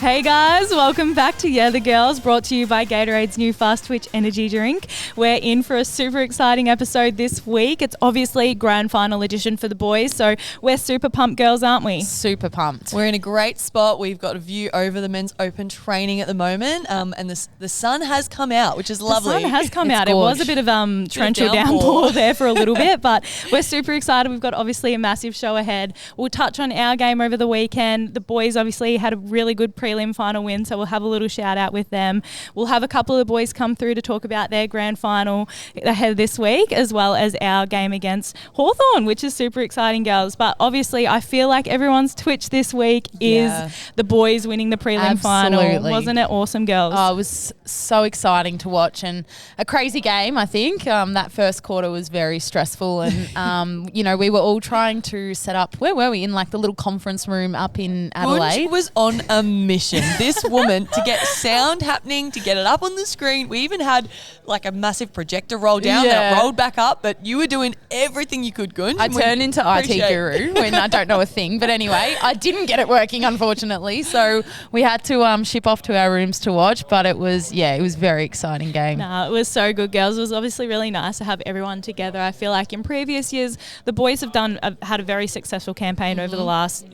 Hey guys, welcome back to Yeah the Girls, brought to you by Gatorade's new Fast Twitch energy drink. We're in for a super exciting episode this week. It's obviously grand final edition for the boys, so we're super pumped girls, aren't we? Super pumped. We're in a great spot. We've got a view over the men's open training at the moment, and the sun has come out, which is lovely. The sun has come out. Gorge. It was a bit of torrential downpour there for a little bit, but we're super excited. We've got obviously a massive show ahead. We'll touch on our game over the weekend. The boys obviously had a really good prelim final win, so we'll have a little shout out with them. We'll have a couple of boys come through to talk about their grand final ahead this week, as well as our game against Hawthorn, which is super exciting, girls. But obviously I feel like everyone's Twitch this week is the boys winning the prelim final. Wasn't it awesome, girls? Oh, it was so exciting to watch and a crazy game, I think. That first quarter was very stressful and, we were all trying to set up, where were we? In like the little conference room up in Adelaide. Gunj was on a mission. This woman, to get sound happening, to get it up on the screen. We even had like a massive projector roll down that rolled back up, but you were doing everything you could, Gunj. I turned into IT guru when I don't know a thing. But anyway, I didn't get it working, unfortunately. So we had to ship off to our rooms to watch. But it was a very exciting game. No, it was so good, girls. It was obviously really nice to have everyone together. I feel like in previous years, the boys have had a very successful campaign over the last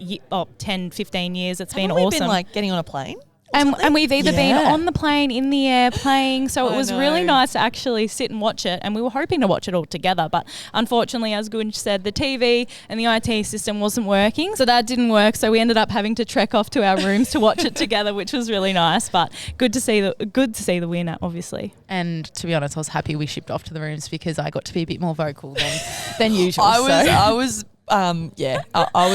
10, 15 years. It's been awesome. Been like getting on a plane? And we've either been on the plane, in the air, playing. So it was really nice to actually sit and watch it. And we were hoping to watch it all together. But unfortunately, as Gunj said, the TV and the IT system wasn't working. So that didn't work. So we ended up having to trek off to our rooms to watch it together, which was really nice. But good to see the winner, obviously. And to be honest, I was happy we shipped off to the rooms because I got to be a bit more vocal than usual. I was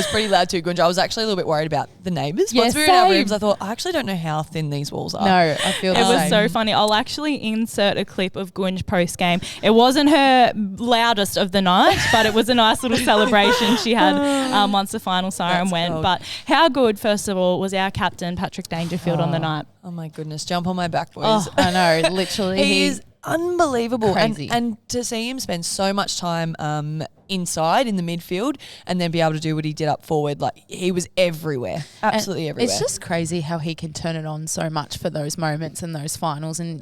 pretty loud too, Gunj. I was actually a little bit worried about the neighbours. Once we were in our rooms, I thought, I actually don't know how thin these walls are. No, I feel it was so funny. I'll actually insert a clip of Gunj post-game. It wasn't her loudest of the night, but it was a nice little celebration she had once the final siren went. Cold. But how good, first of all, was our captain, Patrick Dangerfield, on the night? Oh my goodness. Jump on my back, boys. Oh, I know, literally. He is unbelievable. Crazy. And to see him spend so much time inside in the midfield and then be able to do what he did up forward, like he was everywhere, absolutely everywhere. It's just crazy how he can turn it on so much for those moments and those finals. And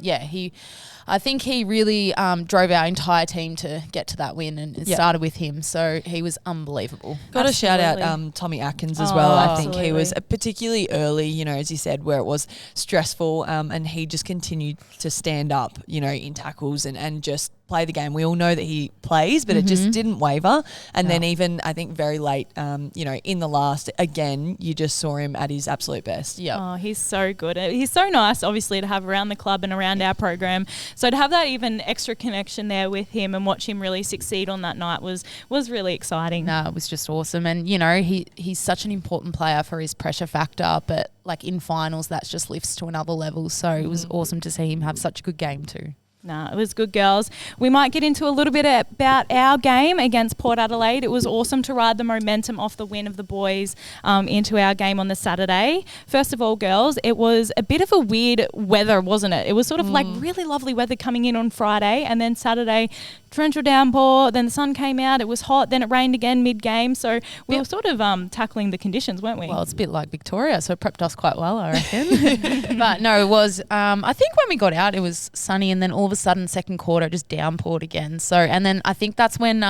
I think he really drove our entire team to get to that win, and it started with him. So he was unbelievable. Got to shout out Tommy Atkins as well. I think he was particularly early, as you said, where it was stressful, and he just continued to stand up, in tackles and just play the game. We all know that he plays, but it just didn't waver. And then even, I think, very late, in the last, again, you just saw him at his absolute best. Yeah. Oh, he's so good. He's so nice, obviously, to have around the club and around our program. So to have that even extra connection there with him and watch him really succeed on that night was really exciting. No, it was just awesome. And, he's such an important player for his pressure factor, but like in finals, that just lifts to another level. So it was awesome to see him have such a good game too. No, it was good, girls. We might get into a little bit about our game against Port Adelaide. It was awesome to ride the momentum off the win of the boys into our game on the Saturday. First of all, girls, it was a bit of a weird weather, wasn't it? It was sort of like really lovely weather coming in on Friday, and then Saturday, torrential downpour, then the sun came out, it was hot, then it rained again mid-game. So we were sort of tackling the conditions, weren't we? Well, it's a bit like Victoria, so it prepped us quite well, I reckon. But no, it was, I think when we got out, it was sunny, and then all of a sudden, second quarter, it just downpoured again. So, and then I think that's when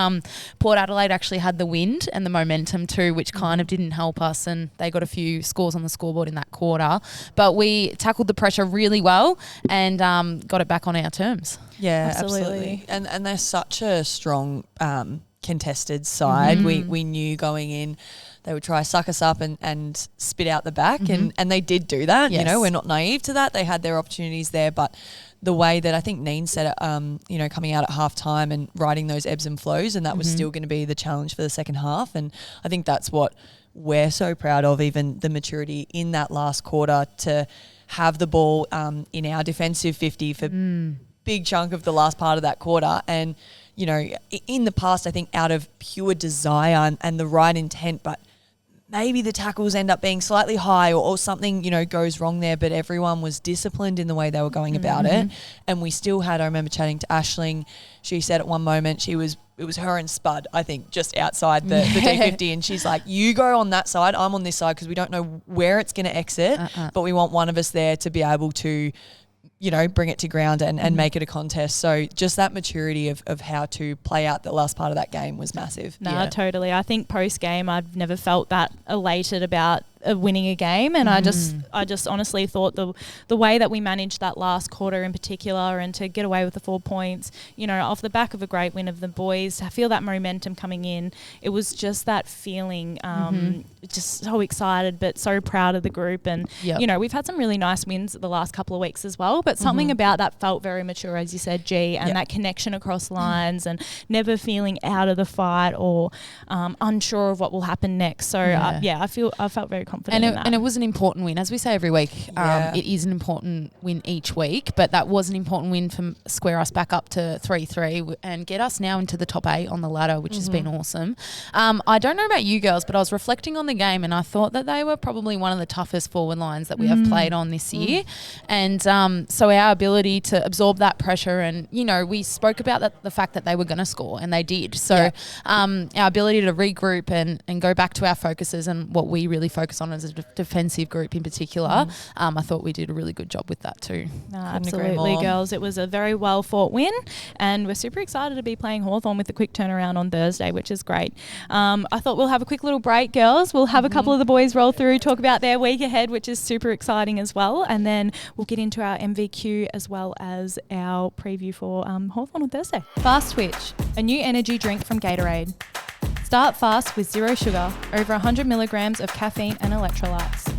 Port Adelaide actually had the wind and the momentum too, which kind of didn't help us, and they got a few scores on the scoreboard in that quarter. But we tackled the pressure really well and got it back on our terms. Yeah, absolutely. And they're such a strong contested side. We knew going in they would try to suck us up and spit out the back, and they did do that. Yes. We're not naive to that. They had their opportunities there, but the way that I think Neen said it, coming out at half time and riding those ebbs and flows, and that was still going to be the challenge for the second half. And I think that's what we're so proud of, even the maturity in that last quarter to have the ball in our defensive 50 for big chunk of the last part of that quarter. And, in the past, I think out of pure desire and the right intent, but maybe the tackles end up being slightly high or something, goes wrong there, but everyone was disciplined in the way they were going about it. And we still had, I remember chatting to Aisling, she said at one moment it was her and Spud, I think, just outside the D50, and she's like, you go on that side, I'm on this side, because we don't know where it's going to exit, but we want one of us there to be able to bring it to ground and make it a contest. So just that maturity of how to play out the last part of that game was massive. No, totally. I think post-game I've never felt that elated about winning a game, and I just honestly thought the way that we managed that last quarter in particular, and to get away with the 4 points, off the back of a great win of the boys, I feel that momentum coming in. It was just that feeling, just so excited but so proud of the group. And we've had some really nice wins the last couple of weeks as well, but something about that felt very mature, as you said, G, and that connection across lines and never feeling out of the fight or unsure of what will happen next. So I felt very confident in that. And it was an important win. As we say every week, it is an important win each week, but that was an important win to square us back up to 3-3 and get us now into the top 8 on the ladder, which has been awesome. I don't know about you girls, but I was reflecting on the game and I thought that they were probably one of the toughest forward lines that we have played on this year. And so our ability to absorb that pressure, and, we spoke about the fact that they were going to score, and they did. So our ability to regroup and go back to our focuses and what we really focus on as a defensive group in particular, I thought we did a really good job with that too. No, absolutely, girls. It was a very well fought win, and we're super excited to be playing Hawthorn with a quick turnaround on Thursday, which is great. I thought we'll have a quick little break, girls. We'll have a couple of the boys roll through, talk about their week ahead, which is super exciting as well, and then we'll get into our MVQ as well as our preview for Hawthorn on Thursday. Fast Twitch, a new energy drink from Gatorade. Start fast with zero sugar, over 100 milligrams of caffeine and electrolytes.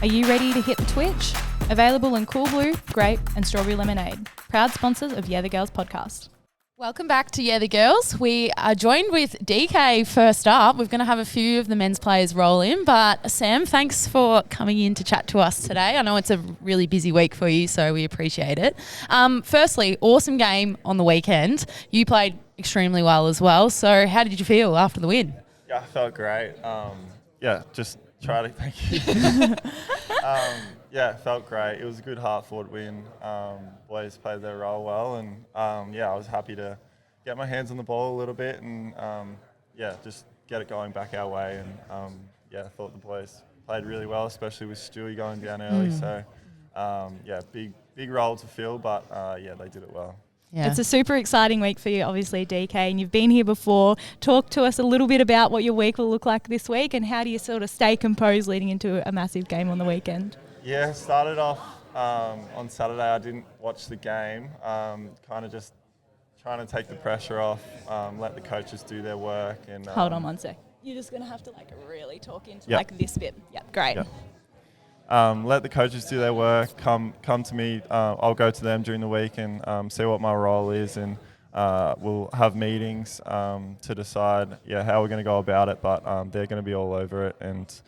Are you ready to hit the Twitch? Available in cool blue, grape and strawberry lemonade. Proud sponsors of Yeah the Girls podcast. Welcome back to Yeah the Girls. We are joined with DK first up. We're going to have a few of the men's players roll in, but Sam, thanks for coming in to chat to us today. I know it's a really busy week for you, so we appreciate it. Firstly, awesome game on the weekend. You played extremely well as well. So how did you feel after the win? Yeah, I felt great. Just try to thank you. It felt great. It was a good hard-fought win. Boys played their role well, and I was happy to get my hands on the ball a little bit and just get it going back our way. And I thought the boys played really well, especially with Stewie going down early. So big role to fill, but they did it well. Yeah. It's a super exciting week for you, obviously, DK, and you've been here before. Talk to us a little bit about what your week will look like this week, and how do you sort of stay composed leading into a massive game on the weekend? Yeah, started off on Saturday. I didn't watch the game, kind of just trying to take the pressure off, let the coaches do their work. And hold on one sec. You're just going to have to really talk into this bit. Yep, great. Yep. Let the coaches do their work, come to me, I'll go to them during the week and see what my role is, and we'll have meetings to decide how we're going to go about it, but they're going to be all over it, and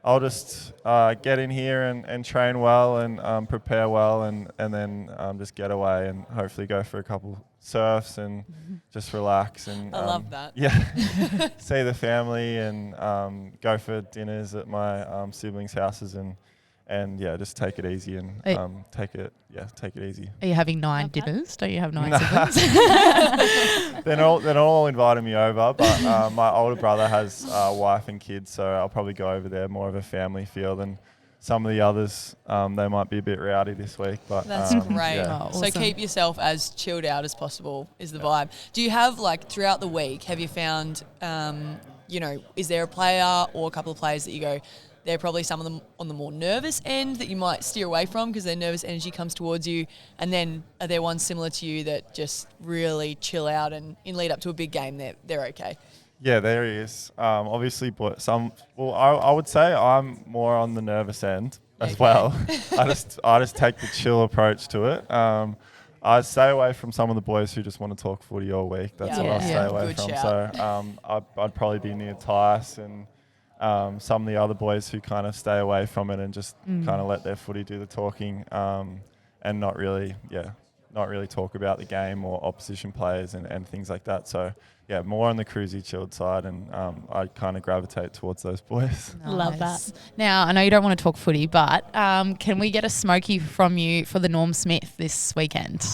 I'll just get in here and train well and prepare well, and then just get away and hopefully go for a couple surfs and just relax. And I love that. Yeah, see the family and go for dinners at my siblings' houses and just take it easy and take it easy. Are you having 9 dinners? Don't you have 9 siblings? They're not all inviting me over, but my older brother has a wife and kids, so I'll probably go over there, more of a family feel than some of the others. They might be a bit rowdy this week, but that's great. Yeah. Oh, awesome. So keep yourself as chilled out as possible is the vibe. Do you have throughout the week? Have you found is there a player or a couple of players that you go, they're probably some of them on the more nervous end that you might steer away from because their nervous energy comes towards you? And then are there ones similar to you that just really chill out and in lead up to a big game, they're okay? Yeah, there is. Obviously, but I would say I'm more on the nervous end as well. I just take the chill approach to it. I stay away from some of the boys who just want to talk footy all week. That's what I'll stay away from. Shout. So I'd probably be near Tice and some of the other boys who kind of stay away from it and just kind of let their footy do the talking and not really talk about the game or opposition players and things like that. So, yeah, more on the cruisy, chilled side, and I kind of gravitate towards those boys. Love that. Now, I know you don't want to talk footy, but can we get a smoky from you for the Norm Smith this weekend?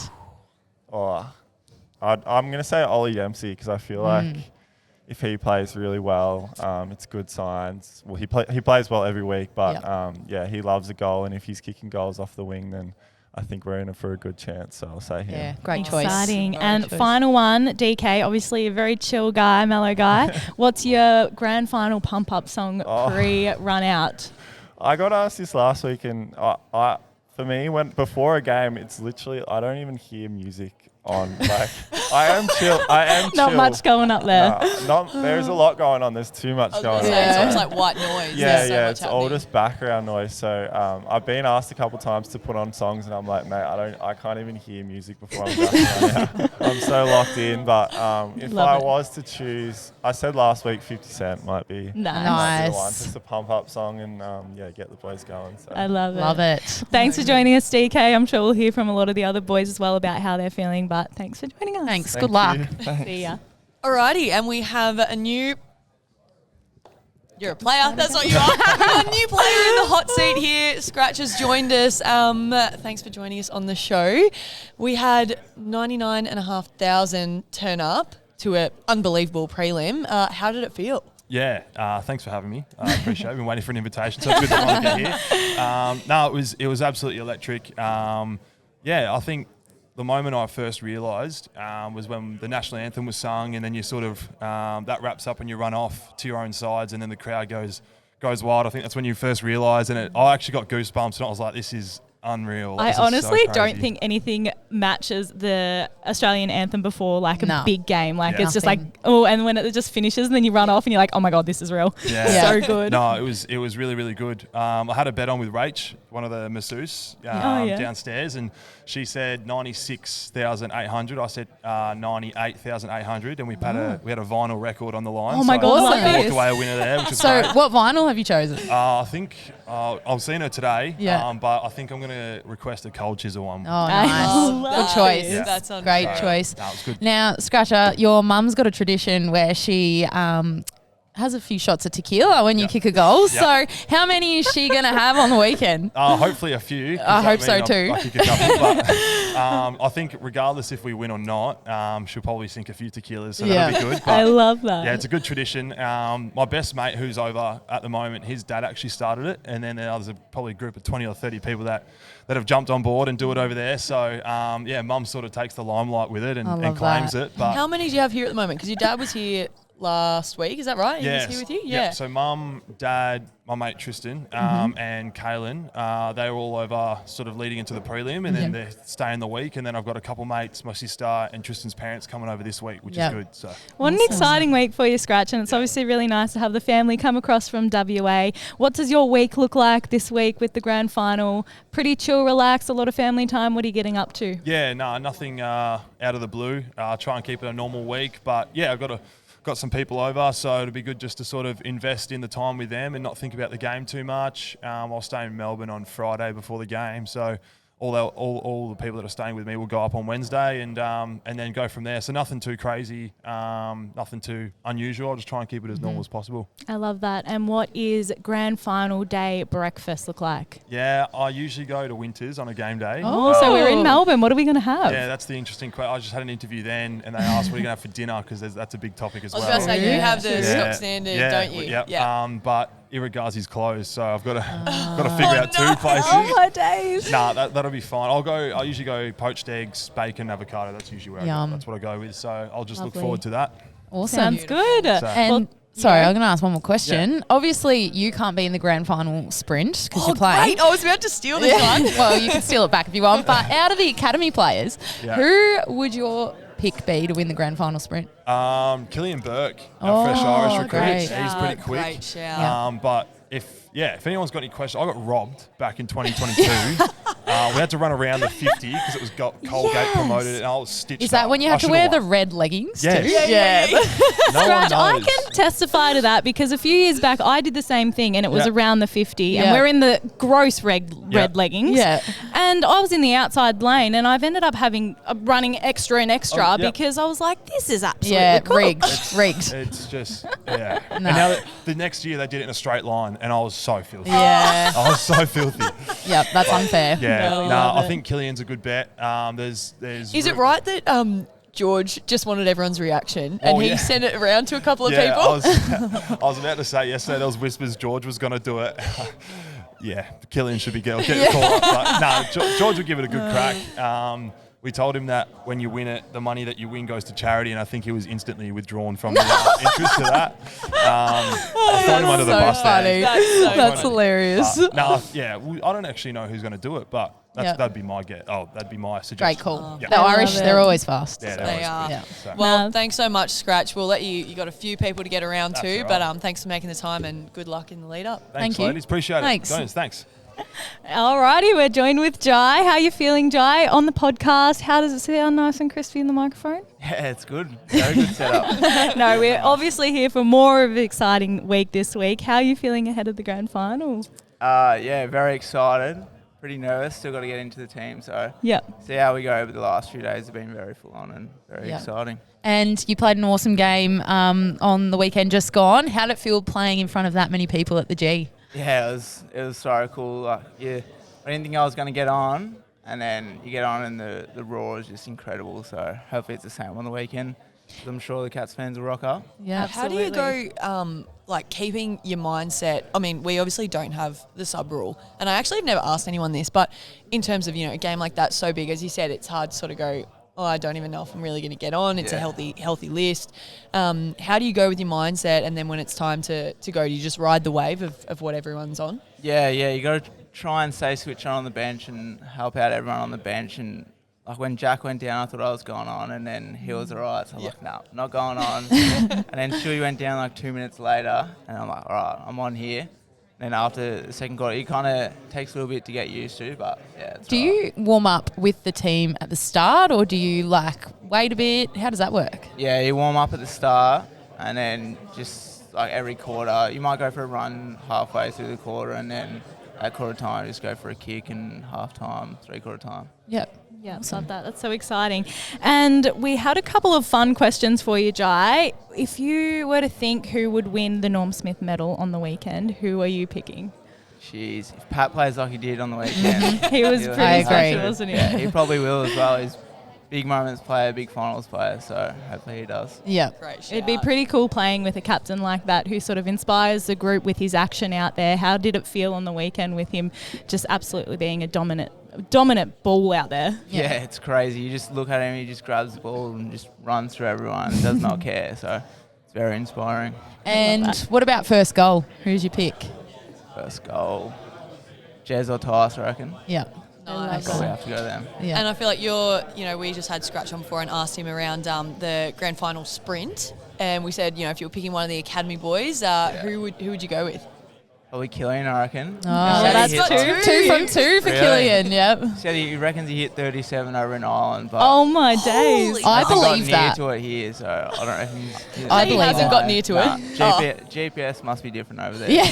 Oh, I'm going to say Ollie Dempsey because I feel like if he plays really well, it's good signs. Well, he plays well every week, but yeah, he loves a goal, and if he's kicking goals off the wing, then I think we're in it for a good chance. So I'll say him. Yeah, great choice. Exciting. Great And choice. final one, DK, obviously a very chill guy, mellow guy. What's your grand final pump-up song pre-run out? I got asked this last week, and for me, before a game, it's literally I don't even hear music on. Like I am chill. Not much going up there. There's a lot going on. There's too much going on. It's almost like white noise. Yeah, it's all just background noise. So I've been asked a couple times to put on songs, and I'm like, mate, I can't even hear music before I'm done. I'm so locked in. But if I was to choose, I said last week 50 Cent might be Nice. the one, just a pump up song, and get the boys going. So. I love it. Love it. Thanks for joining us, DK. I'm sure we'll hear from a lot of the other boys as well about how they're feeling, but thanks for joining us. Thanks. Thank Good luck. you. Thanks. See ya. Alrighty, and we have a new... You're a player, that's what you are. We've got a new player in the hot seat here. Scratch has joined us. Thanks for joining us on the show. We had 99,500 turn up to an unbelievable prelim. How did it feel? Yeah, thanks for having me. I appreciate it. I've been waiting for an invitation, so it's good to finally get here. No, it was absolutely electric. Yeah, I think the moment I first realised was when the national anthem was sung, and then you sort of that wraps up and you run off to your own sides, and then the crowd goes wild. I think that's when you first realise, and I actually got goosebumps, and I was like, "This is unreal." I This is honestly so don't crazy. think anything matches the Australian anthem before like a big game. Like it's just like, and when it just finishes and then you run off and you're like, oh my God, this is real. Yeah. So good. No, it was really, really good. I had a bet on with Rach, one of the masseuse downstairs, and she said 96,800. I said 98,800, and we had a vinyl record on the line. Oh my God, I nice. walked away a winner there, which was So great. what vinyl have you chosen? I think I've seen her today, Yeah. but I think I'm going to request a cold chisel one. Oh, nice. love Good choice. it. That's unreal. Great choice. That was good. Now, Scratcher, your mum's got a tradition where she has a few shots of tequila when you kick a goal. So how many is she going to have on the weekend? Hopefully a few. I hope so too. I kick a couple, but I think regardless if we win or not, she'll probably sink a few tequilas, so that'll be good. But I love that. yeah, it's a good tradition. My best mate who's over at the moment, his dad actually started it, and then there's probably a group of 20 or 30 people that have jumped on board and do it over there. So yeah, mum sort of takes the limelight with it and claims it. But How many do you have here at the moment? Because your dad was here last week, is that right? He was here with you? Yeah. So mum, dad, my mate Tristan, and Kaylin, they were all over sort of leading into the prelim, and then they're staying the week. And then I've got a couple mates, my sister and Tristan's parents coming over this week, which is good. So What an exciting week for you, Scratch, and it's obviously really nice to have the family come across from WA. What does your week look like this week with the grand final? Pretty chill, relaxed, a lot of family time. What are you getting up to? yeah, no, nothing out of the blue. Try and keep it a normal week, but yeah, I've got some people over, so it'll be good just to sort of invest in the time with them and not think about the game too much. I'll stay in Melbourne on Friday before the game, so all the people that are staying with me will go up on Wednesday and then go from there. So nothing too crazy, nothing too unusual. I'll just try and keep it as normal as possible. I love that. And what is grand final day breakfast look like? Yeah, I usually go to Winters on a game day. Oh, so we're in Melbourne. What are we going to have? Yeah, that's the interesting question. I just had an interview then, and they asked, "What are you going to have for dinner?" Because that's a big topic as I was well. about to say, you have the stock standard, don't you? Yeah. But Irregard's is closed, so I've got to figure out two places. Oh, my days. Nah, that'll be fine. I usually go poached eggs, bacon, avocado. That's usually where I go. That's what I go with. So I'll just look forward to that. Awesome. Sounds good. So- And sorry, I'm going to ask one more question. Obviously, you can't be in the grand final sprint because you're playing. Great. I was about to steal this one. Well, you can steal it back if you want. But out of the academy players, who would your pick be to win the grand final sprint? Killian Burke, our fresh Irish recruit. great. He's pretty quick. Great shout. But if anyone's got any questions, I got robbed back in 2022. We had to run around the 50 because it was got Colgate promoted, and I was stitched Is that up. when you have to I wear should've the won. red leggings Yes. too? No one Scratch, I knows. can testify to that because a few years back I did the same thing and it was around the 50 and Yeah. we're in the gross red leggings. Yeah. And I was in the outside lane and I've ended up running extra and extra because I was like, this is absolutely cool. rigged. It's just, And now the next year they did it in a straight line and I was so filthy. Yeah. I was so filthy. Yep, that's unfair. Yeah. No, I think Killian's a good bet. There's. Is it right that George just wanted everyone's reaction and he sent it around to a couple of people? I was about to say yesterday there was whispers George was going to do it. Killian should get the call up. But no, George would give it a good crack. We told him that when you win it, the money that you win goes to charity, and I think he was instantly withdrawn from the interest to that. I thrown him under the bus funny. there. That's hilarious. I don't actually know who's going to do it, but that'd be my get. Oh, that'd be my suggestion. Great call. Yeah. The Irish, they're always fast. Yeah, They are. Yeah. So. Well, thanks so much, Scratch. We'll let you got a few people to get around That's too, all but right. thanks for making the time and good luck in the lead up. Thanks, Thank you. ladies. Appreciate Thanks. it. Jonas, thanks. Alrighty, we're joined with Jai. How are you feeling, Jai, on the podcast? How does it sound nice and crispy in the microphone? Yeah, it's good. Very good setup. No, we're obviously here for more of an exciting week this week. How are you feeling ahead of the grand final? Yeah, very excited. Pretty nervous. Still got to get into the team. So see how we go. But the last few days have been very full on and very exciting. And you played an awesome game on the weekend just gone. How did it feel playing in front of that many people at the G? Yeah, it was so cool. I didn't think I was going to get on, and then you get on and the roar is just incredible. So hopefully it's the same on the weekend. I'm sure the Cats fans will rock up. Yeah, How do you go, keeping your mindset? I mean, we obviously don't have the sub rule, and I actually have never asked anyone this, but in terms of, a game like that so big, as you said, it's hard to sort of go, I don't even know if I'm really going to get on. It's a healthy list. How do you go with your mindset, and then when it's time to go, do you just ride the wave of what everyone's on? Yeah, you got to try and stay switched on the bench and help out everyone on the bench. And like when Jack went down, I thought I was going on, and then he was alright. So I'm like, no, not going on. And then Shauny went down like 2 minutes later, and I'm like, alright, I'm on here. Then after the second quarter, it kind of takes a little bit to get used to, but it's Do you warm up with the team at the start, or do you wait a bit? How does that work? Yeah, you warm up at the start, and then just like every quarter, you might go for a run halfway through the quarter, and then at quarter time, just go for a kick, and half time, 3/4 time. Yep. Yeah, love that. That's so exciting. And we had a couple of fun questions for you, Jai. If you were to think who would win the Norm Smith medal on the weekend, who are you picking? Jeez, if Pat plays like he did on the weekend. He was he'll- pretty I special, agree. wasn't he? Yeah, he probably will as well. He's big moments player, big finals player, so hopefully he does. Yep. Great shout. It'd be pretty cool playing with a captain like that who sort of inspires the group with his action out there. How did it feel on the weekend with him just absolutely being a dominant ball out there? Yeah, it's crazy. You just look at him, he just grabs the ball and just runs through everyone and does not care. So it's very inspiring. And what about first goal? Who's your pick? First goal, Jez or Tice, I reckon. Yep. Nice. Probably have to go them. Yeah. And I feel like we just had Scratch on before and asked him around the grand final sprint. And we said, if you were picking one of the academy boys, who would you go with? Probably Killian, I reckon. Oh, that's He hit- two from two for Really? Killian, yep. Said he reckons he hit 37 over in Ireland, but Oh my days. I hasn't got believe near that. to it here, so I don't reckon. I He believe hasn't that. got near to it. GPS must be different over there. Yeah.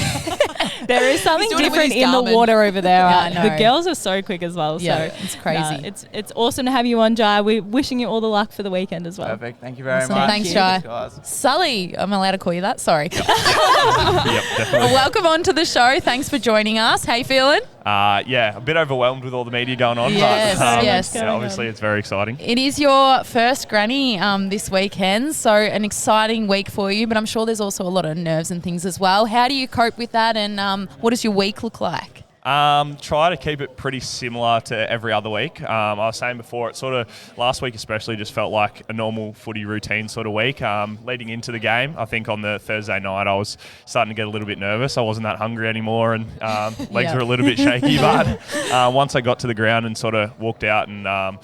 There is something He's doing it with different his in the Garmin. water over there. Yeah, I know. The girls are so quick as well. Yeah, so it's crazy. it's awesome to have you on, Jai. We're wishing you all the luck for the weekend as well. Perfect. Thank you very Awesome. much. Thanks, Jai. Guys. Sully, I'm allowed to call you that? Sorry. Yep, definitely. Well, welcome on to the show. Thanks for joining us. How you feeling? A bit overwhelmed with all the media going on. Yes, but, yes. yeah, obviously it's very exciting. It is your first granny this weekend, so an exciting week for you, but I'm sure there's also a lot of nerves and things as well. How do you cope with that, and what does your week look like? Try to keep it pretty similar to every other week. I was saying before, it sort of last week especially just felt like a normal footy routine sort of week. Leading into the game, I think on the Thursday night I was starting to get a little bit nervous. I wasn't that hungry anymore, and legs were a little bit shaky. But once I got to the ground and sort of walked out and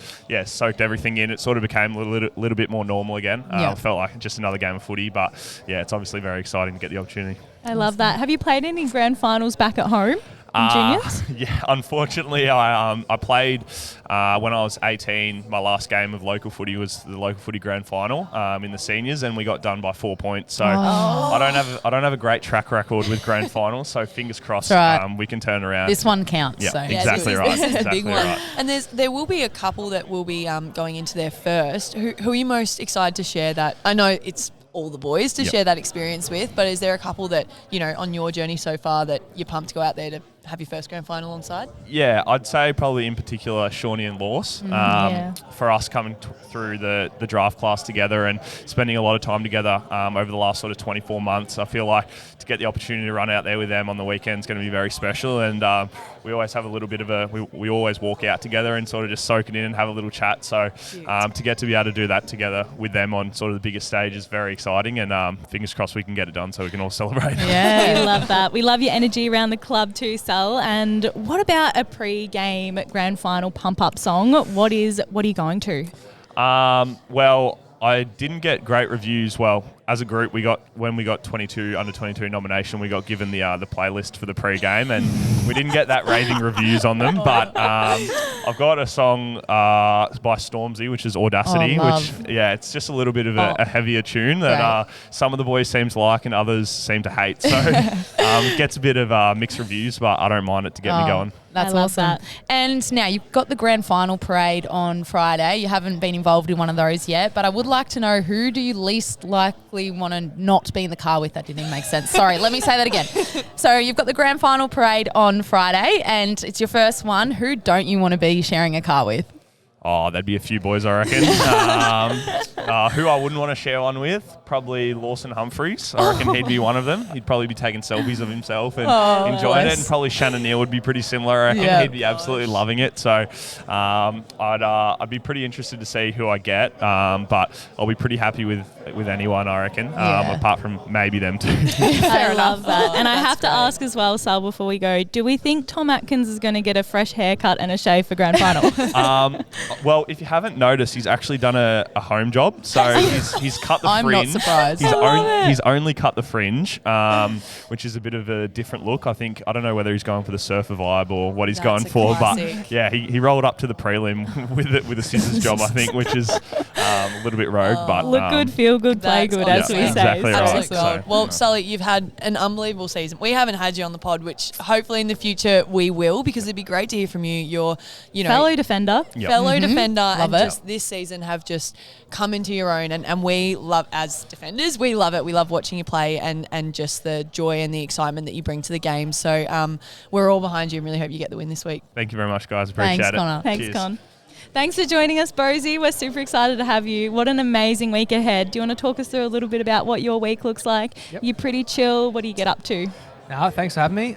soaked everything in, it sort of became a little bit more normal again. Felt like just another game of footy, but yeah, it's obviously very exciting to get the opportunity. I love that. Have you played any grand finals back at home? Juniors? Yeah, unfortunately, I played when I was 18. My last game of local footy was the local footy grand final in the seniors, and we got done by 4 points. So I don't have a great track record with grand finals. So fingers crossed, we can turn around. This one counts. Yeah, So. exactly right. This is the Exactly big one. right. And there will be a couple that will be going into their first. Who are you most excited to share that? I know it's all the boys to share that experience with, but is there a couple that, on your journey so far that you're pumped to go out there to have your first grand final on side? Yeah, I'd say probably in particular Shauny and Lawes. For us coming through the draft class together and spending a lot of time together over the last sort of 24 months, I feel like to get the opportunity to run out there with them on the weekend is going to be very special. And we always have a little bit of we always walk out together and sort of just soak it in and have a little chat. So to get to be able to do that together with them on sort of the biggest stage is very exciting. And fingers crossed we can get it done so we can all celebrate. Yeah, we love that. We love your energy around the club too, Sal. And what about a pre-game grand final pump-up song? What are you going to? Well, I didn't get great reviews. Well, as a group, when we got under 22 nomination, we got given the playlist for the pre-game, and we didn't get that raving reviews on them. But I've got a song by Stormzy, which is Audacity, it's just a little bit of a heavier tune that some of the boys seem to like and others seem to hate. So it gets a bit of mixed reviews, but I don't mind it to get me going. That's awesome. That. And now you've got the grand final parade on Friday. You haven't been involved in one of those yet, but I would like to know, who do you least likely want to not be in the car with? That didn't even make sense. Sorry, let me say that again. So you've got the grand final parade on Friday and it's your first one. Who don't you want to be sharing a car with? Oh, there'd be a few boys, I reckon. Who I wouldn't want to share one with? Probably Lawson Humphreys. I reckon he'd be one of them. He'd probably be taking selfies of himself and enjoying it. And probably Shannon Neal would be pretty similar. I reckon he'd be absolutely loving it. So I'd be pretty interested to see who I get. But I'll be pretty happy with anyone, I reckon, apart from maybe them too. I love that. And I have to ask as well, Sal, before we go, do we think Tom Atkins is going to get a fresh haircut and a shave for grand final? Well, if you haven't noticed, he's actually done a home job. So he's cut the fringe. I'm not surprised. He's only cut the fringe, which is a bit of a different look. I don't know whether he's going for the surfer vibe or what he's going for. Classic. But yeah, he rolled up to the prelim with a scissors job, I think, which is a little bit rogue. But look good, feel good, play good, as we say. Exactly right. Absolute gold. Well, Sully, you've had an unbelievable season. We haven't had you on the pod, which hopefully in the future we will, because it'd be great to hear from you. You're, fellow defender. Defender, love and it. just this season have just come into your own, and we love, as defenders, we love it. We love watching you play and just the joy and the excitement that you bring to the game. So we're all behind you and really hope you get the win this week. Thank you very much, guys. Appreciate Thanks, it. Connor. Thanks, Cheers. Con. Thanks for joining us, Booseie. We're super excited to have you. What an amazing week ahead. Do you want to talk us through a little bit about what your week looks like? Yep. You're pretty chill. What do you get up to? No, thanks for having me.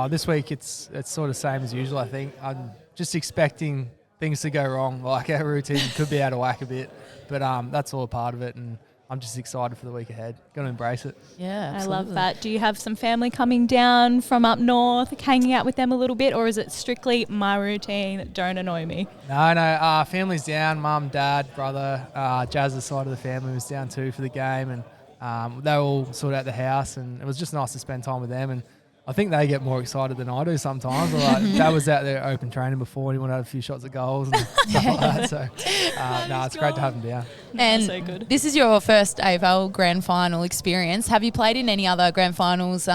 This week it's sort of same as usual, I think. I'm just expecting things to go wrong. Like, our routine could be out of whack a bit, but that's all a part of it, and I'm just excited for the week ahead. Going to embrace it. Yeah, I absolutely. love that. Do you have some family coming down from up north, hanging out with them a little bit, or is it strictly my routine, don't annoy me? No, family's down. Mum, dad, brother. Jazz's side of the family was down too for the game, and they all sorted out the house, and it was just nice to spend time with them. And I think they get more excited than I do sometimes. Dad was out there open training before, and he wanted to have a few shots at goals and stuff like that. So, it's great to have him down. And so good. This is your first AFL grand final experience. Have you played in any other grand finals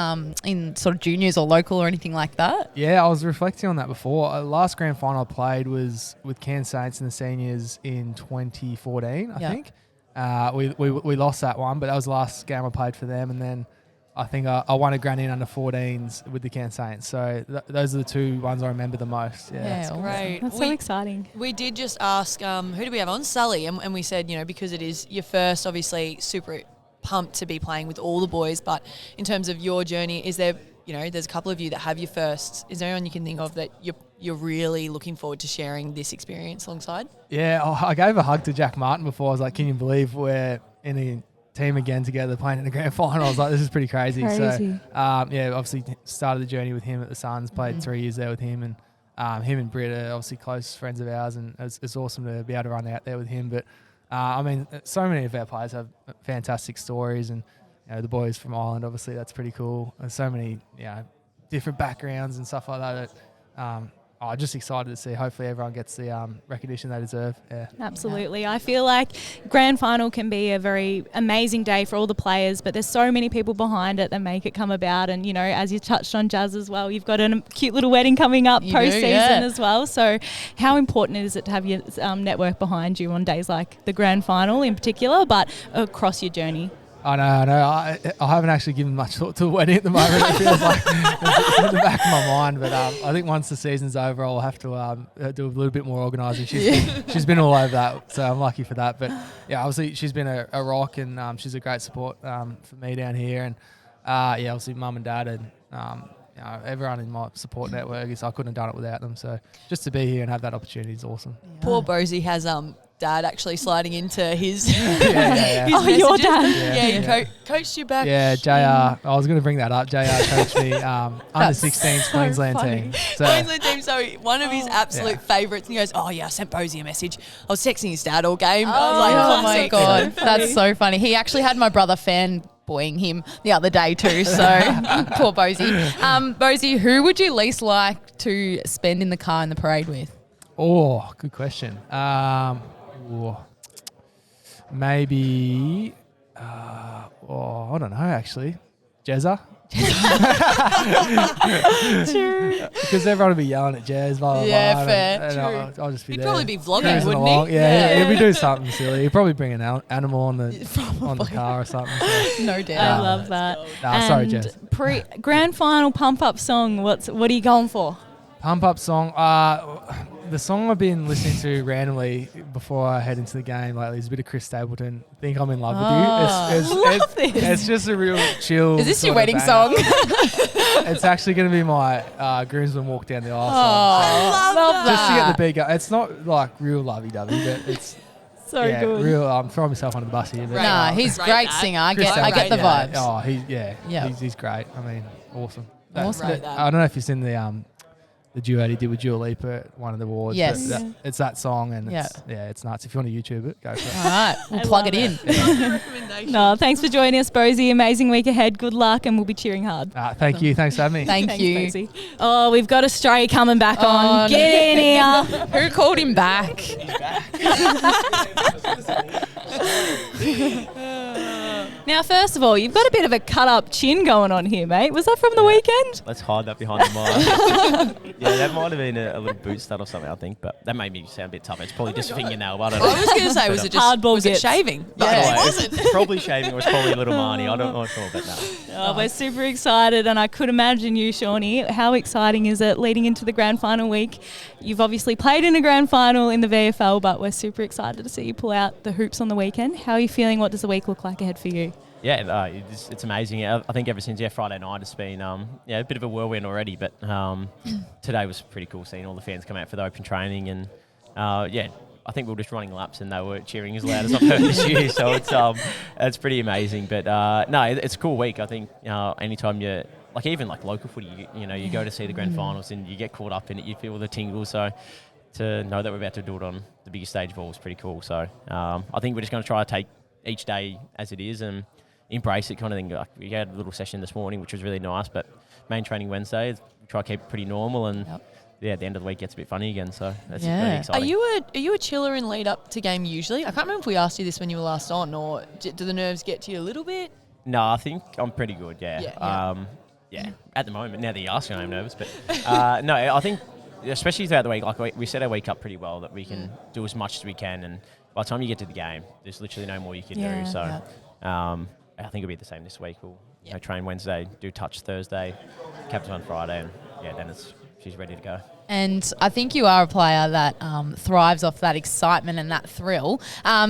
in sort of juniors or local or anything like that? Yeah, I was reflecting on that before. Last grand final I played was with Cairns Saints in the seniors in 2014, I think. We lost that one, but that was the last game I played for them. And then I think I won a grand in under 14s with the Cairns Saints. So those are the two ones I remember the most. Yeah, Yeah, awesome. Great. That's so exciting. We did just ask, who do we have on? Sully. And we said, because it is your first, obviously super pumped to be playing with all the boys. But in terms of your journey, is there, there's a couple of you that have your firsts. Is there anyone you can think of that you're really looking forward to sharing this experience alongside? Yeah, I gave a hug to Jack Martin before. I was like, can you believe we're in a team again together playing in the grand final? I was like, this is pretty crazy. So, obviously started the journey with him at the Suns, played 3 years there with him, and him and Britt are obviously close friends of ours, and it's awesome to be able to run out there with him. But, so many of our players have fantastic stories, and the boys from Ireland, obviously, that's pretty cool. There's so many, different backgrounds and stuff like that. I'm just excited to see. Hopefully everyone gets the recognition they deserve. Yeah. Absolutely. I feel like grand final can be a very amazing day for all the players, but there's so many people behind it that make it come about. And, you know, as you touched on, Jazz, as well, you've got a cute little wedding coming up post-season as well. So how important is it to have your network behind you on days like the grand final in particular, but across your journey? I know. I haven't actually given much thought to the wedding at the moment. It feels like it's in the back of my mind. But I think once the season's over, I'll have to do a little bit more organising. She's been all over that, so I'm lucky for that. But yeah, obviously she's been a rock, and she's a great support for me down here. And yeah, obviously mum and dad and you know, everyone in my support network. I couldn't have done it without them. So just to be here and have that opportunity is awesome. Yeah. Poor Booseie has dad actually sliding into his his your dad. Yeah, coached you back. Yeah, JR. I was going to bring that up. JR coached me under 16s Queensland team. So Queensland team. So one of his absolute favourites. And he goes, "Oh yeah, I sent Booseie a message. I was texting his dad all game." I was like, "Oh my god, that's so funny." He actually had my brother fanboying him the other day too. So poor Booseie. Booseie, who would you least like to spend in the car in the parade with? Oh, good question. Maybe, I don't know, actually. Jezza. Because everyone will be yelling at Jez, blah, blah, blah. Fair. And I'll just be He'd there. probably be vlogging, wouldn't along. he? Yeah, he'll be doing something silly. He'll probably bring an animal on the car or something. So. No doubt. I love that. Sorry, Jez. Grand final pump-up song, what are you going for? Pump-up song. The song I've been listening to randomly before I head into the game lately is a bit of Chris Stapleton. Think I'm in love with you. It's just a real chill. Is this your wedding song? It's actually going to be my groomsmen walk down the aisle song. I love that. Just to get the beat going. It's not like real lovey-dovey, but it's so good. Real. I'm throwing myself under the bus here. But Nah, he's a great singer. I get the vibes. Oh, he's great. I mean, awesome. Awesome. I don't know if you've seen the duet he did with Dua Lipa at one of the awards. Yes. It's that song, and it's nuts. If you want to YouTube it, go for it. All right, we'll plug it in. No, thanks for joining us, Booseie. Amazing week ahead. Good luck, and we'll be cheering hard. Thank you. Thanks for having me. Thanks, you. Booseie. Oh, we've got Australia coming back on. Get in here. Who called him back? He's back. Now, first of all, you've got a bit of a cut-up chin going on here, mate. Was that from the weekend? Let's hide that behind the mic. Yeah, that might have been a little boot stud or something, I think, but that made me sound a bit tough. It's probably just a fingernail. I don't know. I was going to say, was it just shaving? Yeah, it wasn't. Probably shaving. It was probably a little Marnie. I don't know sure, but no. Oh, we're super excited, and I could imagine you, Shauny. How exciting is it leading into the grand final week? You've obviously played in a grand final in the VFL, but we're super excited to see you pull out the hoops on the weekend. How are you feeling? What does the week look like ahead for you? Yeah, it's amazing. I think ever since Friday night it's been a bit of a whirlwind already, but today was pretty cool seeing all the fans come out for the open training, and I think we were just running laps and they were cheering as loud as I've heard this year, so it's pretty amazing. But no, it's a cool week. I think anytime you even local footy, you go to see the grand finals and you get caught up in it, you feel the tingles. So to know that we're about to do it on the biggest stage of all is pretty cool. So I think we're just going to try to take each day as it is and embrace it, kind of thing. We had a little session this morning, which was really nice, but main training Wednesday, try to keep it pretty normal, and at the end of the week gets a bit funny again, so that's really exciting. Are you a chiller in lead up to game usually? I can't remember if we asked you this when you were last on, or do the nerves get to you a little bit? No, I think I'm pretty good, yeah. At the moment, now that you're asking, I'm nervous, but no, I think especially throughout the week, we set our week up pretty well that we can do as much as we can, and by the time you get to the game, there's literally no more you can do, so I think it'll be the same this week. We'll train Wednesday, do touch Thursday, captain on Friday, and then she's ready to go. And I think you are a player that thrives off that excitement and that thrill.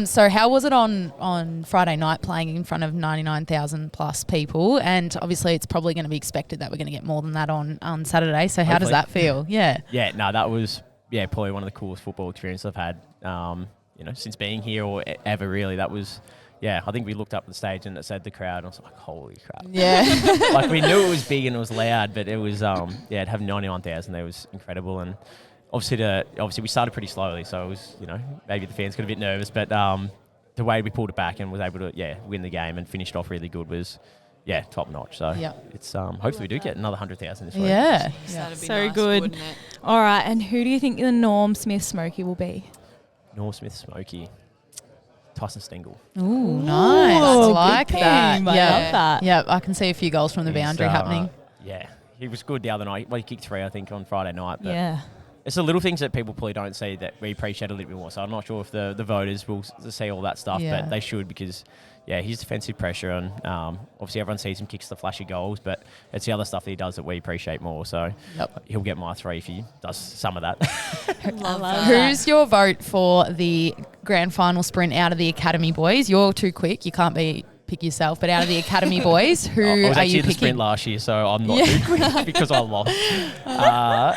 So how was it on Friday night playing in front of 99,000 plus people? And obviously it's probably going to be expected that we're going to get more than that on Saturday. So how does that feel? Yeah. Yeah, no, that was probably one of the coolest football experiences I've had, since being here or ever really. That was... Yeah, I think we looked up at the stage and it said the crowd, and I was like, holy crap. Yeah. We knew it was big and it was loud, but it was, to have 99,000 there was incredible. And obviously we started pretty slowly, so it was, maybe the fans got a bit nervous, but the way we pulled it back and was able to, win the game and finished off really good was, yeah, top notch. So it's hopefully we do get another 100,000 this week. Yeah. That'd be So nice, good. wouldn't it? All right, and who do you think the Norm Smith Smoky will be? Norm Smith Smoky, Tyson Stengel. Ooh, nice. I Ooh, like good that. team. I Yeah. love that. Yeah, I can see a few goals from the He's, boundary happening. Yeah, he was good the other night. Well, he kicked 3, I think, on Friday night. But Yeah. it's the little things that people probably don't see that we appreciate a little bit more. So I'm not sure if the voters will see all that stuff, Yeah. but they should because, yeah, his defensive pressure and obviously everyone sees him kicks the flashy goals, but it's the other stuff that he does that we appreciate more. So he'll get my 3 if he does some of that. Love that. Who's your vote for the grand final sprint out of the Academy boys? You're too quick. You can't pick yourself, but out of the Academy boys, who I was are actually you in the picking? sprint last year, so I'm not too quick because I lost. Out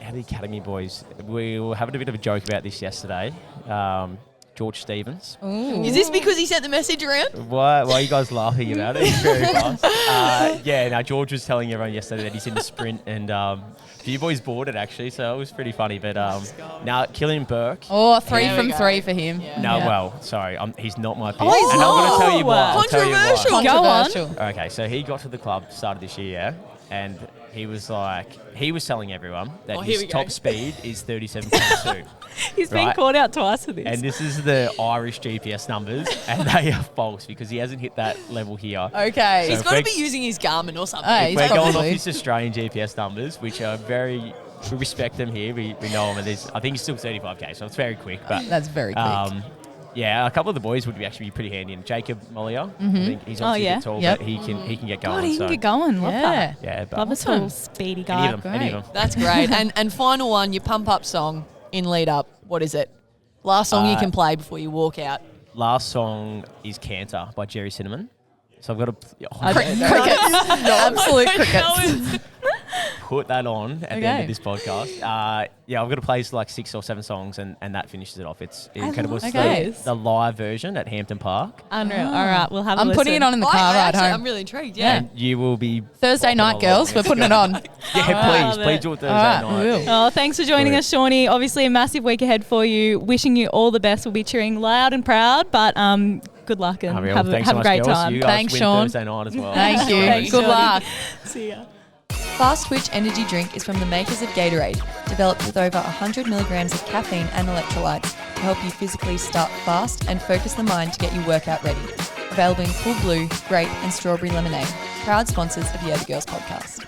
of the Academy boys, we were having a bit of a joke about this yesterday. George Stevens. Is this because he sent the message around? Why are you guys laughing about it? It's very fast. George was telling everyone yesterday that he's in the sprint, and a few boys bought it actually, so it was pretty funny. But now Killian Burke. Oh, 3 from 3 for him. Sorry, he's not my pick. Oh, he's and I'm going to tell you why. I'll tell you why. Controversial. Go on. Okay, so he got to the club started this year, and he was telling everyone that his top speed is 37.2. He's been Right. called out twice for this. And this is the Irish GPS numbers, and they are false because he hasn't hit that level here. Okay. So He's if got to we're- be using his Garmin or something. Hey, We're going off probably. his Australian GPS numbers, which are we respect them here. We know him, and I think he's still 35k, so it's very quick. But That's very quick. a couple of the boys would actually be pretty handy. And Jacob Mollier, I think he's obviously a bit tall, Yep. but he can get going. God, he so. can get going. Love that. Yeah, but Love a tall, speedy guy. any of them. That's great. and final one, your pump up song in lead up. What is it? Last song you can play before you walk out. Last song is Canter by Jerry Cinnamon. So I've got to Crickets. Absolute crickets. put that on at the end of this podcast. I've got to play like 6 or 7 songs, and that finishes it off. It's incredible. It's the live version at Hampton Park. Unreal. All right, we'll have a I'm listen. putting it on in the car right home. I'm really intrigued. Yeah. And you will be Thursday night, bopping girls. along. We're putting it on. Yeah, love please it. do it Thursday All right, night. we will. Oh, thanks for joining us, Shauny. Obviously, a massive week ahead for you. Wishing you all the best. We'll be cheering loud and proud, but good luck and Unreal. have Thanks a so much, great girls. time. You guys Thanks, win Sean. Thursday night as well. Thank you. Thanks, Good Shauny. luck. See ya. Fast Twitch energy drink is from the makers of Gatorade, developed with over 100 milligrams of caffeine and electrolytes to help you physically start fast and focus the mind to get your workout ready. Available in cool blue, grape and strawberry lemonade. Proud sponsors of Yeah the Girls podcast.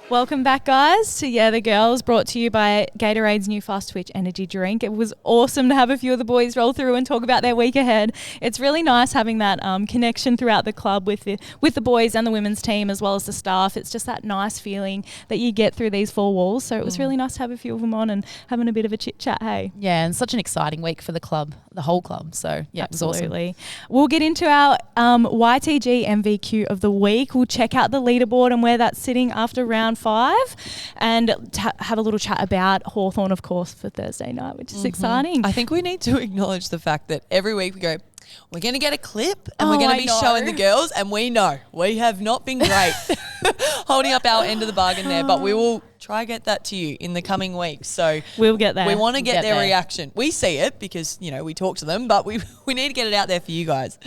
Welcome back, guys, to Yeah the Girls, brought to you by Gatorade's new Fast Twitch energy drink. It was awesome to have a few of the boys roll through and talk about their week ahead. It's really nice having that connection throughout the club with the boys and the women's team as well as the staff. It's just that nice feeling that you get through these 4 walls. So it was really nice to have a few of them on and having a bit of a chit chat. Hey, Yeah, and such an exciting week for the club, the whole club. So yeah, it was awesome. absolutely. We'll get into our YTG MVQ of the week. We'll check out the leaderboard and where that's sitting after round 5 and have a little chat about Hawthorn, of course, for Thursday night, which is exciting. I think we need to acknowledge the fact that every week we go, we're going to get a clip and we're going to be showing the girls, and we know we have not been great holding up our end of the bargain there, but we will try get that to you in the coming weeks. So We'll get there. we want to get their there. reaction. We see it because, we talk to them, but we need to get it out there for you guys.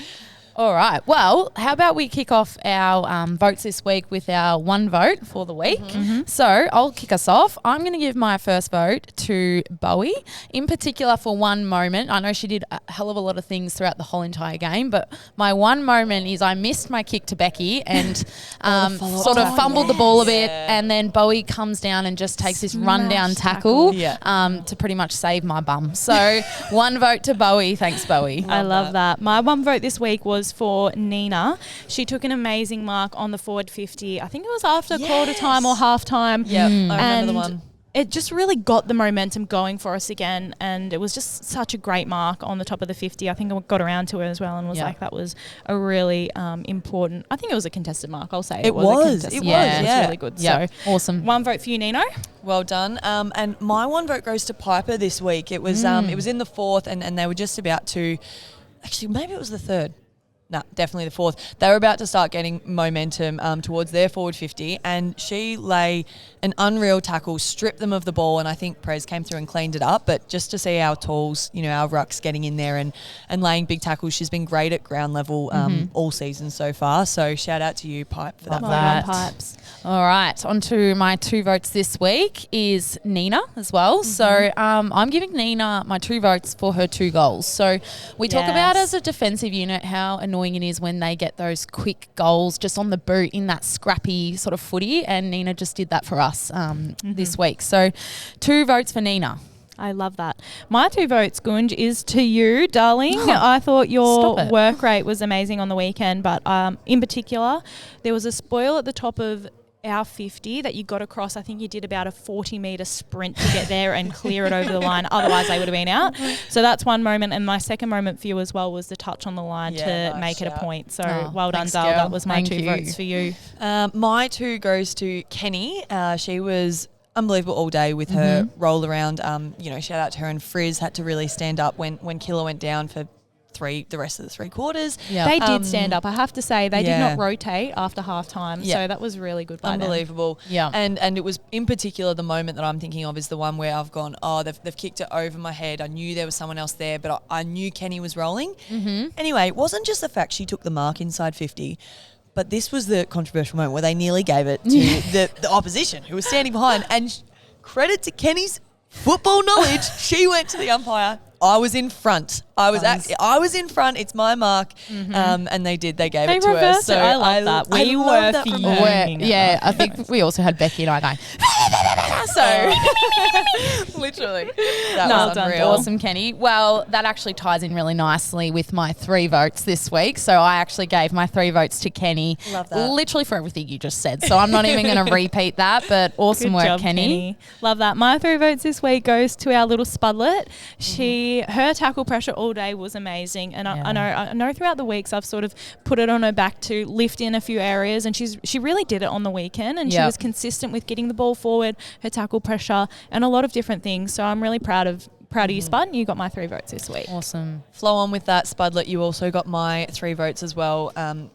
All right. Well, how about we kick off our votes this week with our one vote for the week? So I'll kick us off. I'm going to give my first vote to Booseie, in particular for one moment. I know she did a hell of a lot of things throughout the whole entire game, but my one moment is I missed my kick to Becky and sort of fumbled the ball a bit, and then Booseie comes down and just takes this rundown tackle to pretty much save my bum. So one vote to Booseie. Thanks, Booseie. I love that. My one vote this week was for Nina. She took an amazing mark on the forward 50. I think it was after quarter time or half time. Yeah, I remember and the one. It just really got the momentum going for us again, and it was just such a great mark on the top of the 50. I think I got around to it as well and was like, that was a really important, I think it was a contested mark, I'll say. It was. It was really good. Yeah. So Awesome. one vote for you, Nino. Well done. And my one vote goes to Piper this week. It was in the 4th, and they were just about to, actually maybe it was the 3rd. definitely the fourth. They were about to start getting momentum towards their forward 50, and she lay an unreal tackle, stripped them of the ball, and I think Prez came through and cleaned it up. But just to see our tools, our rucks getting in there and laying big tackles, she's been great at ground level all season so far. So shout out to you, Pipe, for that. Love that. Pipes. All right, on to my 2 votes this week is Nina as well. So I'm giving Nina my 2 votes for her 2 goals. So we talk about as a defensive unit how annoying it is when they get those quick goals just on the boot in that scrappy sort of footy, and Nina just did that for us this week. So 2 votes for Nina. I love that. My 2 votes, Gunj, is to you, darling. I thought your work rate was amazing on the weekend, but in particular, there was a spoil at the top of our 50 that you got across. I think you did about a 40-metre sprint to get there and clear it over the line. Otherwise, they would have been out. So that's one moment. And my second moment for you as well was the touch on the line to make it a point. So well done, Dale. That was my 2 votes for you. My 2 goes to Kenny. She was unbelievable all day with her roll around. Shout out to her, and Frizz had to really stand up when Killer went down for the rest of the 3 quarters. Yep. They did stand up. I have to say they did not rotate after half time. So that was really good by Unbelievable. them. Yeah. And it was in particular the moment that I'm thinking of is the one where I've gone, they've kicked it over my head. I knew there was someone else there, but I knew Kenny was rolling. Anyway, it wasn't just the fact she took the mark inside 50, but this was the controversial moment where they nearly gave it to the opposition who was standing behind. And credit to Kenny's football knowledge, she went to the umpire. I was in front. I was in front. It's my mark. And they gave it to her. So I love that. We were fuming. Yeah, I think we also had Becky and I going, so literally. That was unreal. Awesome, Kenny. Well, that actually ties in really nicely with my 3 votes this week. So I actually gave my 3 votes to Kenny. Love that. Literally for everything you just said. So I'm not even going to repeat that, but awesome Good work, job, Kenny. Love that. My 3 votes this week goes to our little Spudlet. Her tackle pressure all day was amazing, and I know throughout the weeks I've sort of put it on her back to lift in a few areas, and she really did it on the weekend, and she was consistent with getting the ball forward, her tackle pressure, and a lot of different things. So I'm really proud of you, Spud. You got my 3 votes this week. Awesome. Flow on with that, Spudlet. You also got my 3 votes as well,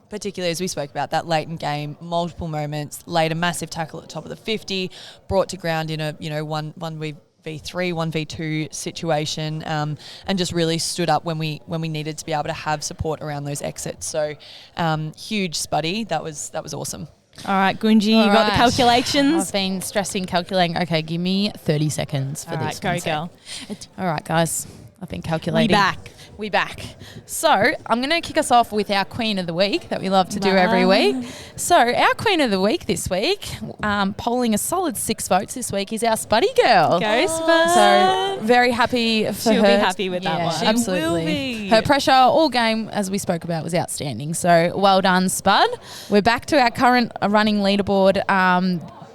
particularly as we spoke about that late in game, multiple moments, laid a massive tackle at the top of the 50, brought to ground in a 1v3, 1v2 situation, and just really stood up when we needed to be able to have support around those exits. So huge, Spuddy. That was awesome. All right, Gunji, you got the calculations? I've been stressing, calculating. Okay, give me 30 seconds for this. All right, go, girl. All right, guys. I've been calculating. We back. So I'm going to kick us off with our Queen of the Week that we love to do every week. So our Queen of the Week this week, polling a solid 6 votes this week, is our Spuddy girl. Go Spud. So very happy for her. She'll be happy with that one. She Absolutely. will be. Her pressure all game, as we spoke about, was outstanding. So well done, Spud. We're back to our current running leaderboard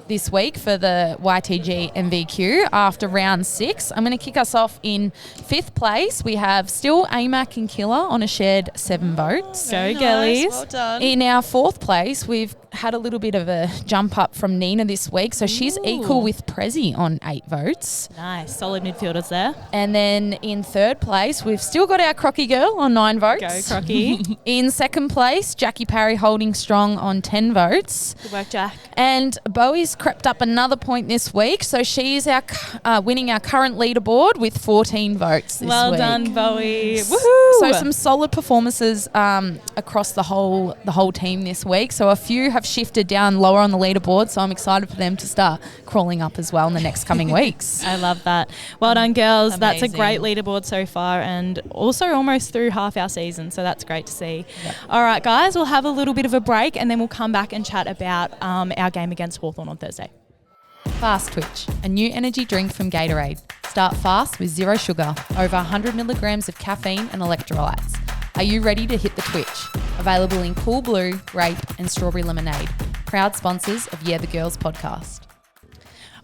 this week for the YTG MVQ after round 6. I'm going to kick us off in 5th place. We have still AMAC and Killer on a shared 7 votes. Go girlies. Well done. In our 4th place, we've had a little bit of a jump up from Nina this week. So she's equal with Prezi on 8 votes. Nice. Solid midfielders there. And then in 3rd place, we've still got our Crocky girl on 9 votes. Go Crocky. In 2nd place, Jackie Parry holding strong on 10 votes. Good work, Jack. And Bowie's crept up another point this week, so she's our winning our current leaderboard with 14 votes this week. Well done, Bowie. Woohoo! So some solid performances across the whole team this week. So a few have shifted down lower on the leaderboard, so I'm excited for them to start crawling up as well in the next coming weeks. I love that. Well done, girls. Amazing. That's a great leaderboard so far, and also almost through half our season, so that's great to see. Yep. All right, guys, we'll have a little bit of a break, and then we'll come back and chat about our game against Hawthorn on Thursday. Fast Twitch, a new energy drink from Gatorade. Start fast with 0 sugar, over 100 milligrams of caffeine and electrolytes. Are you ready to hit the Twitch? Available in cool blue, grape and strawberry lemonade. Proud sponsors of Yeah the Girls podcast.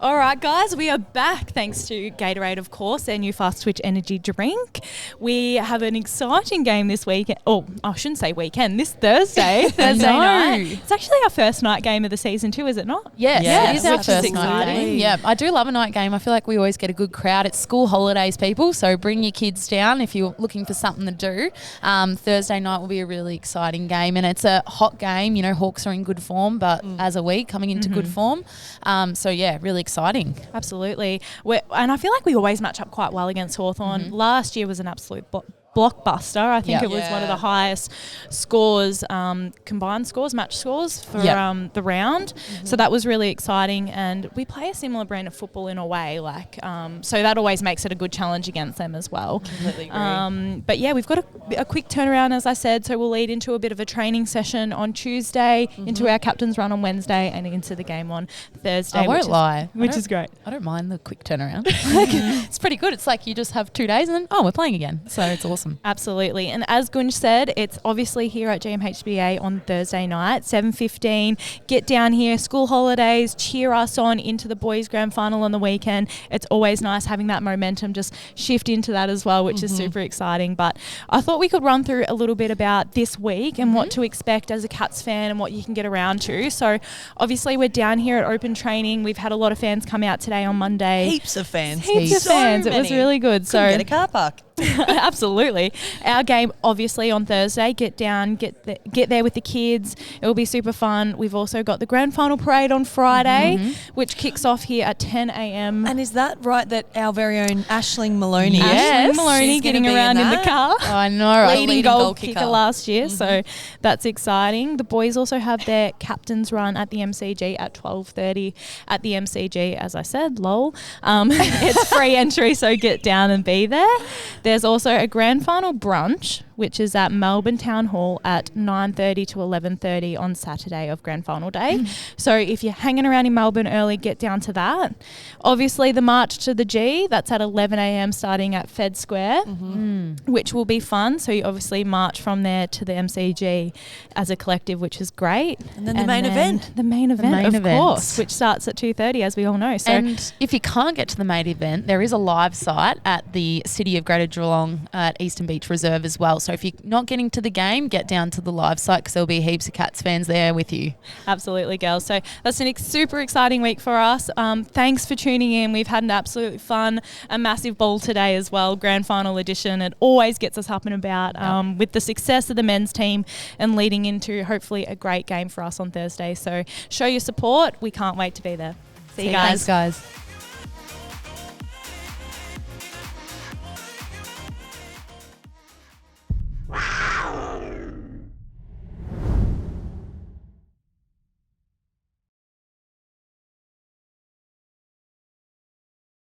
All right, guys, we are back thanks to Gatorade, of course, their new Fast Twitch energy drink. We have an exciting game this weekend. Oh, I shouldn't say weekend. This Thursday night. It's actually our first night game of the season too, is it not? Yes, it is our which first is night exciting. game. Yeah, I do love a night game. I feel like we always get a good crowd. It's school holidays, people, so bring your kids down if you're looking for something to do. Thursday night will be a really exciting game, and it's a hot game. You know, Hawks are in good form, but as a week coming into good form. So yeah, really exciting. Absolutely. And I feel like we always match up quite well against Hawthorn. Last year was an absolute blockbuster. I think it was one of the highest scores, combined scores, match scores for the round. So that was really exciting. And we play a similar brand of football in a way, so that always makes it a good challenge against them as well. Completely agree. But yeah, we've got a quick turnaround, as I said, so we'll lead into a bit of a training session on Tuesday, into our captain's run on Wednesday, and into the game on Thursday. I won't lie. Which is great. I don't mind the quick turnaround. It's pretty good. It's like you just have 2 days and then, we're playing again. So it's awesome. Absolutely. And as Gunj said, it's obviously here at GMHBA on Thursday night, 7:15. Get down here, school holidays, cheer us on into the boys' grand final on the weekend. It's always nice having that momentum just shift into that as well, which is super exciting. But I thought we could run through a little bit about this week and what to expect as a Cats fan and what you can get around to. So obviously we're down here at open training. We've had a lot of fans come out today on Monday. Heaps of fans. Heaps of fans. It was really good. Couldn't get a car park. Absolutely. Our game obviously on Thursday, get there with the kids. It will be super fun. We've also got the grand final parade on Friday, which kicks off here at 10 a.m. And is that right that our very own Aisling Maloney, Aisling Maloney she's getting gonna be around in the car. Oh, I know, right? Leading goal kicker last year, so that's exciting. The boys also have their captain's run at the MCG at 12:30 at the MCG, as I said, lol. It's free entry, so get down and be there. There's also a grand final brunch, which is at Melbourne Town Hall at 9:30 to 11:30 on Saturday of grand final day. So if you're hanging around in Melbourne early, get down to that. Obviously, the march to the G, that's at 11 a.m. starting at Fed Square, which will be fun. So you obviously march from there to the MCG as a collective, which is great. And then the main event. The main event, of course, which starts at 2:30, as we all know. So and if you can't get to the main event, there is a live site at the City of Greater Geelong at Eastern Beach Reserve as well. So if you're not getting to the game, get down to the live site because there'll be heaps of Cats fans there with you. Absolutely, girls. So that's a super exciting week for us. Thanks for tuning in. We've had an absolutely fun, a massive ball today as well, grand final edition. It always gets us up and about with the success of the men's team and leading into hopefully a great game for us on Thursday. So show your support. We can't wait to be there. See you guys. Thanks, guys.